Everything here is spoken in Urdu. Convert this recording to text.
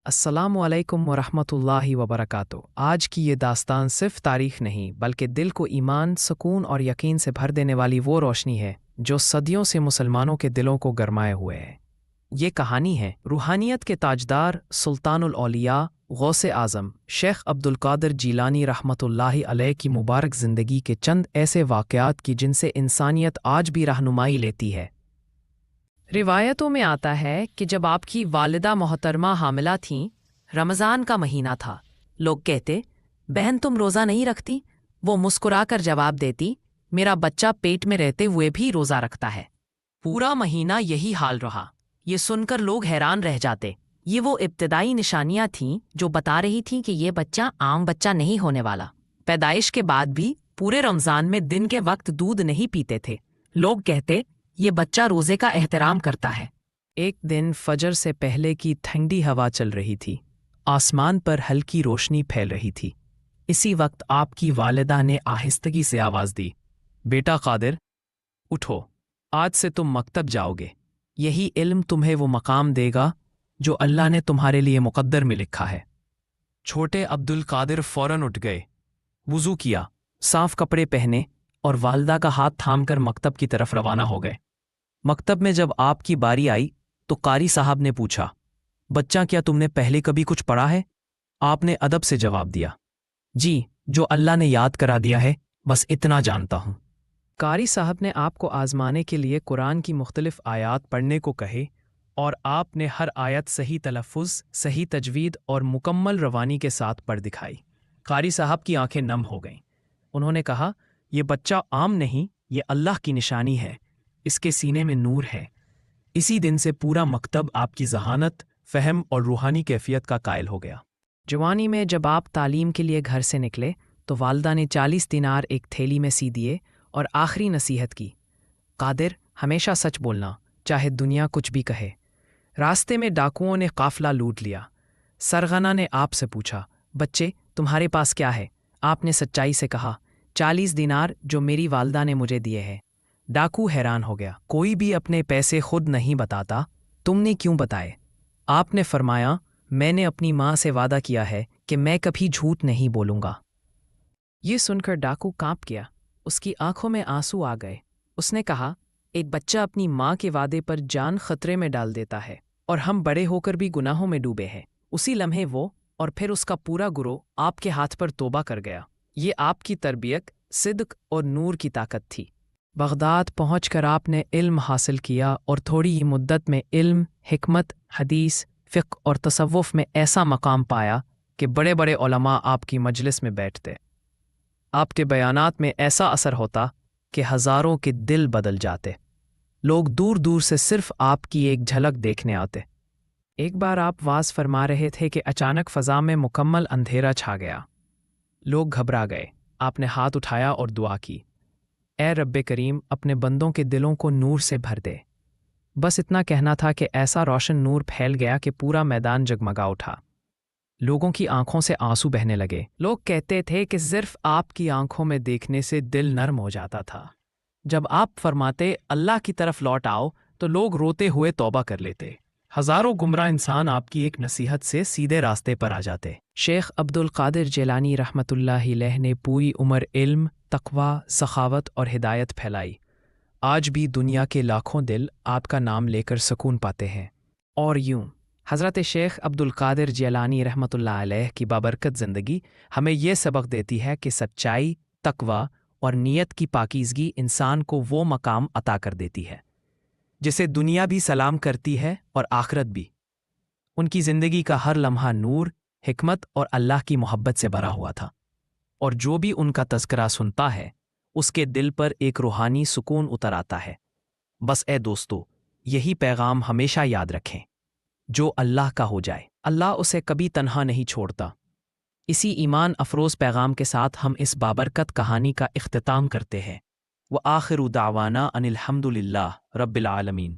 السلام علیکم ورحمۃ اللہ وبرکاتہ۔ آج کی یہ داستان صرف تاریخ نہیں بلکہ دل کو ایمان، سکون اور یقین سے بھر دینے والی وہ روشنی ہے جو صدیوں سے مسلمانوں کے دلوں کو گرمائے ہوئے ہے۔ یہ کہانی ہے روحانیت کے تاجدار سلطان الاولیاء غوث اعظم شیخ عبد القادر جیلانی رحمۃ اللہ علیہ کی مبارک زندگی کے چند ایسے واقعات کی جن سے انسانیت آج بھی رہنمائی لیتی ہے۔ روایتوں میں آتا ہے کہ جب آپ کی والدہ محترمہ حاملہ تھیں، رمضان کا مہینہ تھا، لوگ کہتے، بہن تم روزہ نہیں رکھتی؟ وہ مسکرا کر جواب دیتی، میرا بچہ پیٹ میں رہتے ہوئے بھی روزہ رکھتا ہے۔ پورا مہینہ یہی حال رہا۔ یہ سن کر لوگ حیران رہ جاتے۔ یہ وہ ابتدائی نشانیاں تھیں جو بتا رہی تھیں کہ یہ بچہ عام بچہ نہیں ہونے والا۔ پیدائش کے بعد بھی پورے رمضان میں دن کے وقت دودھ نہیں پیتے تھے۔ لوگ کہتے، یہ بچہ روزے کا احترام کرتا ہے۔ ایک دن فجر سے پہلے کی ٹھنڈی ہوا چل رہی تھی، آسمان پر ہلکی روشنی پھیل رہی تھی۔ اسی وقت آپ کی والدہ نے آہستگی سے آواز دی، بیٹا قادر، اٹھو، آج سے تم مکتب جاؤ گے۔ یہی علم تمہیں وہ مقام دے گا جو اللہ نے تمہارے لیے مقدر میں لکھا ہے۔ چھوٹے عبد القادر فوراً اٹھ گئے، وضو کیا، صاف کپڑے پہنے اور والدہ کا ہاتھ تھام کر مکتب کی طرف روانہ ہو گئے۔ مکتب میں جب آپ کی باری آئی تو قاری صاحب نے پوچھا، بچہ کیا تم نے پہلے کبھی کچھ پڑھا ہے؟ آپ نے ادب سے جواب دیا، جی، جو اللہ نے یاد کرا دیا ہے بس اتنا جانتا ہوں۔ قاری صاحب نے آپ کو آزمانے کے لیے قرآن کی مختلف آیات پڑھنے کو کہے اور آپ نے ہر آیت صحیح تلفظ، صحیح تجوید اور مکمل روانی کے ساتھ پڑھ دکھائی۔ قاری صاحب کی آنکھیں نم ہو گئیں۔ انہوں نے کہا، یہ بچہ عام نہیں، یہ اللہ کی نشانی ہے، اس کے سینے میں نور ہے۔ اسی دن سے پورا مکتب آپ کی ذہانت، فہم اور روحانی کیفیت کا قائل ہو گیا۔ جوانی میں جب آپ تعلیم کے لیے گھر سے نکلے تو والدہ نے 40 دینار ایک تھیلی میں سی دیے اور آخری نصیحت کی، قادر، ہمیشہ سچ بولنا، چاہے دنیا کچھ بھی کہے۔ راستے میں ڈاکوؤں نے قافلہ لوٹ لیا۔ سرغنہ نے آپ سے پوچھا، بچے، تمہارے پاس کیا ہے؟ آپ نے سچائی سے کہا، 40 دینار جو میری والدہ نے مجھے دیے ہیں۔ ڈاکو حیران ہو گیا، کوئی بھی اپنے پیسے خود نہیں بتاتا، تم نے کیوں بتائے؟ آپ نے فرمایا، میں نے اپنی ماں سے وعدہ کیا ہے کہ میں کبھی جھوٹ نہیں بولوں گا۔ یہ سن کر ڈاکو کانپ گیا، اس کی آنکھوں میں آنسو آ گئے۔ اس نے کہا، ایک بچہ اپنی ماں کے وعدے پر جان خطرے میں ڈال دیتا ہے اور ہم بڑے ہو کر بھی گناہوں میں ڈوبے ہیں۔ اسی لمحے وہ اور پھر اس کا پورا گروہ آپ کے ہاتھ پر توبہ کر گیا۔ یہ آپ کی تربیت، صدق اور نور کی طاقت تھی۔ بغداد پہنچ کر آپ نے علم حاصل کیا اور تھوڑی ہی مدت میں علم، حکمت، حدیث، فقہ اور تصوف میں ایسا مقام پایا کہ بڑے بڑے علماء آپ کی مجلس میں بیٹھتے۔ آپ کے بیانات میں ایسا اثر ہوتا کہ ہزاروں کے دل بدل جاتے۔ لوگ دور دور سے صرف آپ کی ایک جھلک دیکھنے آتے۔ ایک بار آپ واز فرما رہے تھے کہ اچانک فضا میں مکمل اندھیرا چھا گیا۔ لوگ گھبرا گئے۔ آپ نے ہاتھ اٹھایا اور دعا کی، اے رب کریم، اپنے بندوں کے دلوں کو نور سے بھر دے۔ بس اتنا کہنا تھا کہ ایسا روشن نور پھیل گیا کہ پورا میدان جگمگا اٹھا۔ لوگوں کی آنکھوں سے آنسو بہنے لگے۔ لوگ کہتے تھے کہ صرف آپ کی آنکھوں میں دیکھنے سے دل نرم ہو جاتا تھا۔ جب آپ فرماتے اللہ کی طرف لوٹ آؤ تو لوگ روتے ہوئے توبہ کر لیتے۔ ہزاروں گمراہ انسان آپ کی ایک نصیحت سے سیدھے راستے پر آ جاتے۔ شیخ عبد القادر جیلانی رحمۃ اللہ علیہ نے پوری عمر علم، تقوی، سخاوت اور ہدایت پھیلائی۔ آج بھی دنیا کے لاکھوں دل آپ کا نام لے کر سکون پاتے ہیں۔ اور یوں حضرت شیخ عبد القادر جیلانی رحمۃ اللہ علیہ کی بابرکت زندگی ہمیں یہ سبق دیتی ہے کہ سچائی، تقوی اور نیت کی پاکیزگی انسان کو وہ مقام عطا کر دیتی ہے جسے دنیا بھی سلام کرتی ہے اور آخرت بھی۔ ان کی زندگی کا ہر لمحہ نور، حکمت اور اللہ کی محبت سے بھرا ہوا تھا، اور جو بھی ان کا تذکرہ سنتا ہے اس کے دل پر ایک روحانی سکون اتر آتا ہے۔ بس اے دوستو، یہی پیغام ہمیشہ یاد رکھیں، جو اللہ کا ہو جائے اللہ اسے کبھی تنہا نہیں چھوڑتا۔ اسی ایمان افروز پیغام کے ساتھ ہم اس بابرکت کہانی کا اختتام کرتے ہیں۔ وآخر دعوانا ان الحمد للہ رب العالمین۔